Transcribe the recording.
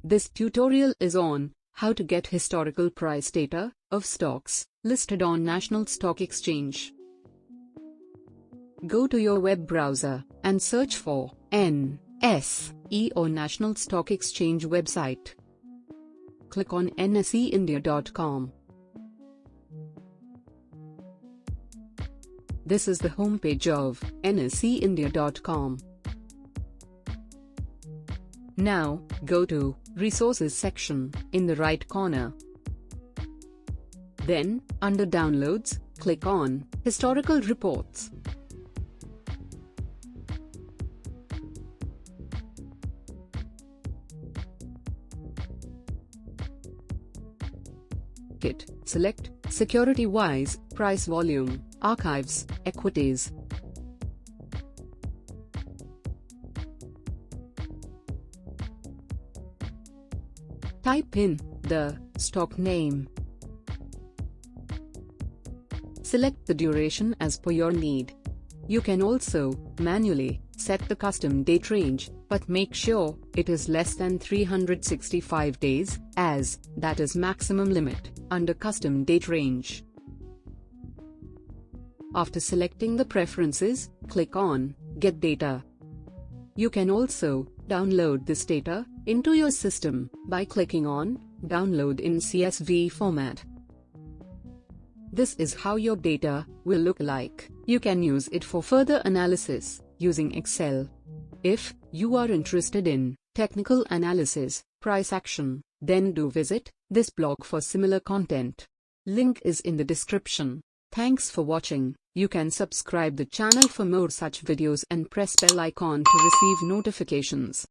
This tutorial is on how to get historical price data of stocks listed on National Stock Exchange. Go to your web browser and search for NSE or National Stock Exchange website. Click on nseindia.com. This is the homepage of nseindia.com. Now, go to Resources section in the right corner. Then, under Downloads, click on Historical Reports. Select Security-wise, Price Volume, Archives, Equities. Type in the stock name. Select the duration as per your need. You can also manually set the custom date range, but make sure it is less than 365 days, as that is maximum limit under custom date range. After selecting the preferences, click on Get Data. You can also download this data into your system by clicking on Download in CSV format. This is how your data will look like. You can use it for further analysis using Excel. If you are interested in technical analysis, price action, then do visit this blog for similar content. Link is in the description. Thanks for watching. You can subscribe the channel for more such videos and press bell icon to receive notifications.